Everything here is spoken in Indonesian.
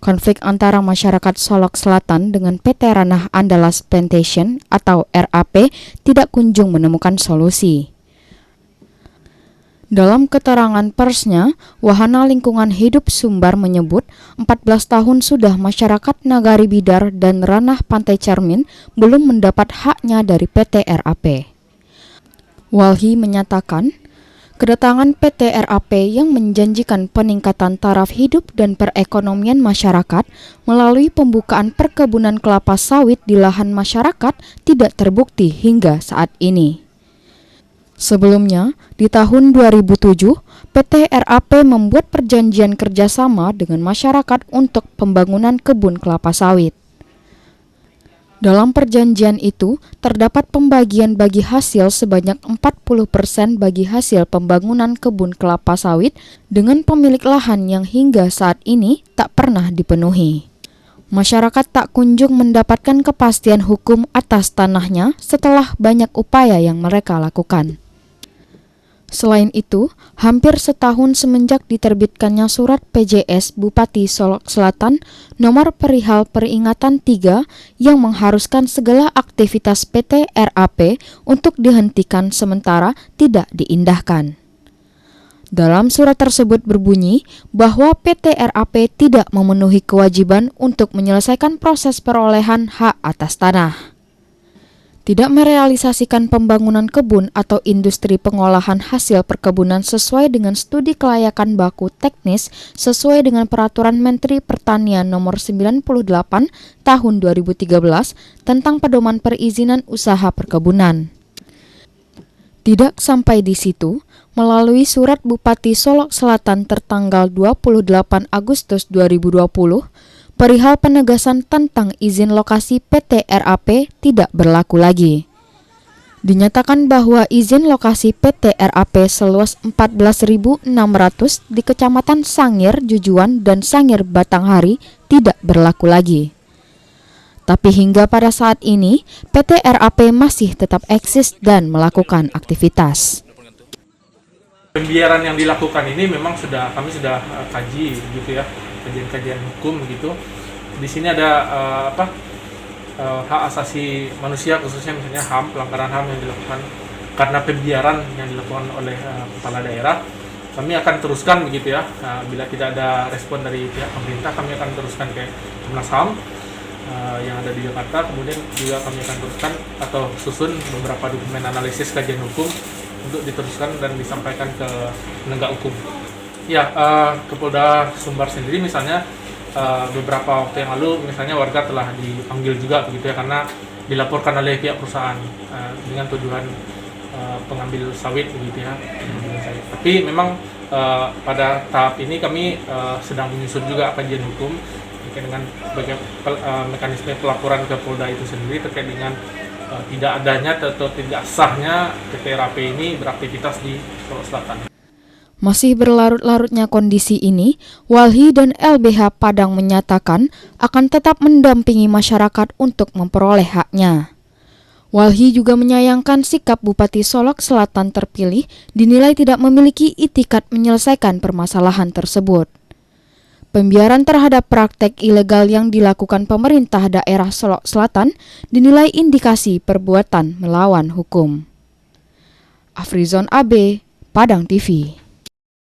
Konflik antara masyarakat Solok Selatan dengan PT Ranah Andalas Plantation atau RAP tidak kunjung menemukan solusi. Dalam keterangan persnya, Wahana Lingkungan Hidup Sumbar menyebut 14 tahun sudah masyarakat Nagari Bidar dan Ranah Pantai Cermin belum mendapat haknya dari PT RAP. Walhi menyatakan, kedatangan PT RAP yang menjanjikan peningkatan taraf hidup dan perekonomian masyarakat melalui pembukaan perkebunan kelapa sawit di lahan masyarakat tidak terbukti hingga saat ini. Sebelumnya, di tahun 2007, PT RAP membuat perjanjian kerjasama dengan masyarakat untuk pembangunan kebun kelapa sawit. Dalam perjanjian itu, terdapat pembagian bagi hasil sebanyak 40% bagi hasil pembangunan kebun kelapa sawit dengan pemilik lahan yang hingga saat ini tak pernah dipenuhi. Masyarakat tak kunjung mendapatkan kepastian hukum atas tanahnya setelah banyak upaya yang mereka lakukan. Selain itu, hampir setahun semenjak diterbitkannya surat PJS Bupati Solok Selatan nomor perihal peringatan 3 yang mengharuskan segala aktivitas PT RAP untuk dihentikan sementara tidak diindahkan. Dalam surat tersebut berbunyi bahwa PT RAP tidak memenuhi kewajiban untuk menyelesaikan proses perolehan hak atas tanah, tidak merealisasikan pembangunan kebun atau industri pengolahan hasil perkebunan sesuai dengan studi kelayakan baku teknis sesuai dengan Peraturan Menteri Pertanian Nomor 98 Tahun 2013 tentang pedoman perizinan usaha perkebunan. Tidak sampai di situ, melalui surat Bupati Solok Selatan tertanggal 28 Agustus 2020, perihal penegasan tentang izin lokasi PT RAP tidak berlaku lagi. Dinyatakan bahwa izin lokasi PT RAP seluas 14.600 di Kecamatan Sangir, Jujuan, dan Sangir, Batanghari tidak berlaku lagi. Tapi hingga pada saat ini, PT RAP masih tetap eksis dan melakukan aktivitas. Pembiaran yang dilakukan ini memang kami sudah kaji gitu ya, kajian hukum gitu. Di sini ada hak asasi manusia, khususnya misalnya HAM, pelanggaran HAM yang dilakukan karena pembiaran yang dilakukan oleh kepala daerah. Kami akan teruskan begitu ya. Bila tidak ada respon dari pihak pemerintah, kami akan teruskan ke Komnas HAM yang ada di Jakarta. Kemudian juga kami akan teruskan atau susun beberapa dokumen analisis kajian hukum untuk diteruskan dan disampaikan ke penegak hukum. Ya, ke Polda Sumbar sendiri misalnya beberapa waktu yang lalu misalnya warga telah dipanggil juga begitu ya, karena dilaporkan oleh pihak perusahaan dengan tuduhan pengambil sawit begitu ya. Tapi memang pada tahap ini kami sedang menyusun juga kajian hukum terkait dengan mekanisme pelaporan ke Polda itu sendiri terkait dengan tidak adanya atau tidak sahnya PT RAP ini beraktivitas di Solok Selatan. Masih berlarut-larutnya kondisi ini, Walhi dan LBH Padang menyatakan akan tetap mendampingi masyarakat untuk memperoleh haknya. Walhi juga menyayangkan sikap Bupati Solok Selatan terpilih dinilai tidak memiliki itikat menyelesaikan permasalahan tersebut. Pembiaran terhadap praktek ilegal yang dilakukan pemerintah daerah Solok Selatan dinilai indikasi perbuatan melawan hukum. Afrizon AB, Padang TV.